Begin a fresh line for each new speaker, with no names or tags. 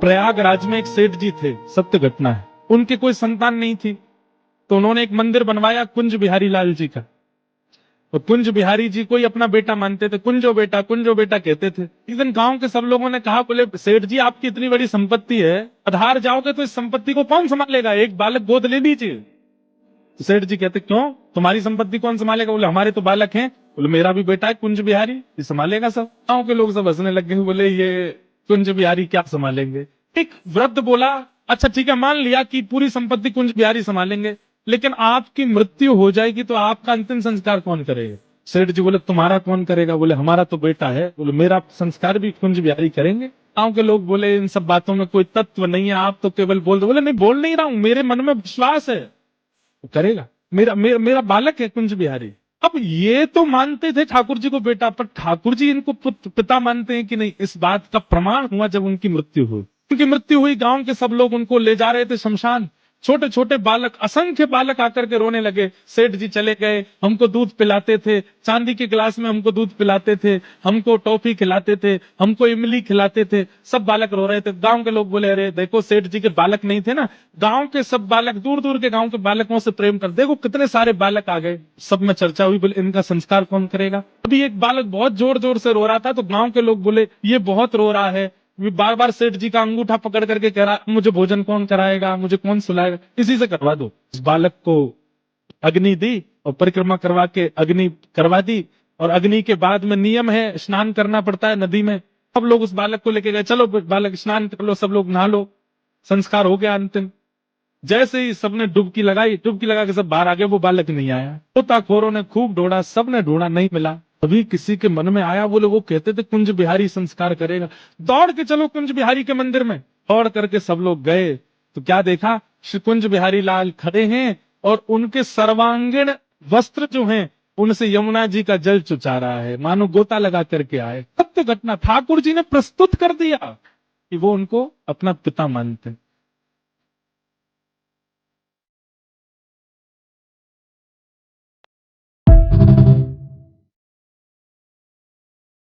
प्रयागराज में एक सेठ जी थे, सत्य घटना है। उनके कोई संतान नहीं थी, तो उन्होंने एक मंदिर बनवाया कुंज बिहारी लाल जी का। और कुंज बिहारी जी को ही अपना बेटा मानते थे, कुंजो बेटा कहते थे। एक दिन गांव के सब लोगों ने कहा, बोले सेठ जी आपकी इतनी बड़ी संपत्ति है, आधार जाओगे तो इस संपत्ति को कौन संभालेगा, एक बालक गोद ले लीजिए। तो सेठ जी कहते क्यों, तुम्हारी संपत्ति कौन संभालेगा? बोले हमारे तो बालक हैं। बोले मेरा भी बेटा है कुंज बिहारी, ये संभालेगा सब। गांव के लोग सब हंसने लग गए, बोले ये कुंज बिहारी क्या संभालेंगे। एक वृद्ध बोला, अच्छा ठीक है, मान लिया कि पूरी संपत्ति कुंज बिहारी संभालेंगे, लेकिन आपकी मृत्यु हो जाएगी तो आपका अंतिम संस्कार कौन करेगा? सेठ जी बोले तुम्हारा कौन करेगा? बोले हमारा तो बेटा है। बोले मेरा संस्कार भी कुंज बिहारी करेंगे। गांव के लोग बोले इन सब बातों में कोई तत्व नहीं है, आप तो केवल बोल दो। बोले नहीं, बोल नहीं रहा हूं, मेरे मन में विश्वास है, वो करेगा। मेरा बालक है कुंज बिहारी। अब ये तो मानते थे ठाकुर जी को बेटा, पर ठाकुर जी इनको पिता मानते हैं कि नहीं, इस बात का प्रमाण हुआ जब उनकी मृत्यु हुई। उनकी मृत्यु हुई, गांव के सब लोग उनको ले जा रहे थे शमशान। छोटे छोटे बालक, असंख्य बालक आकर के रोने लगे। सेठ जी चले गए, हमको दूध पिलाते थे, चांदी के गिलास में हमको दूध पिलाते थे, हमको टॉफी खिलाते थे, हमको इमली खिलाते थे। सब बालक रो रहे थे। गांव के लोग बोले अरे देखो, सेठ जी के बालक नहीं थे ना, गांव के सब बालक, दूर दूर के गांव के बालकों से प्रेम कर, देखो कितने सारे बालक आ गए। सब में चर्चा हुई, बोले इनका संस्कार कौन करेगा। अभी एक बालक बहुत जोर जोर से रो रहा था, तो गांव के लोग बोले ये बहुत रो रहा है, बार बार सेठ जी का अंगूठा पकड़ करके कह रहा मुझे भोजन कौन कराएगा, मुझे कौन सुलाएगा, इसी से करवा दो। इस बालक को अग्नि दी और परिक्रमा करवा के अग्नि करवा दी। और अग्नि के बाद में नियम है, स्नान करना पड़ता है नदी में। सब लोग उस बालक को लेके गए, चलो बालक स्नान कर लो, सब लोग नहा लो। संस्कार हो गया अंतिम। जैसे ही सबने डुबकी लगाई, डुबकी लगा के सब बाहर आ गए, वो बालक नहीं आया। गोताखोरों ने खूब ढूंढा, सबने ढूंढा, नहीं मिला। अभी किसी के मन में आया, बोले वो कहते थे कुंज बिहारी संस्कार करेगा, दौड़ के चलो कुंज बिहारी के मंदिर में। दौड़ करके सब लोग गए, तो क्या देखा, श्री कुंज बिहारी लाल खड़े हैं और उनके सर्वांगीण वस्त्र जो हैं उनसे यमुना जी का जल चुचा रहा है, मानो गोता लगा करके आए। सत्य घटना ठाकुर जी ने प्रस्तुत कर दिया कि वो उनको अपना पिता मानते हैं।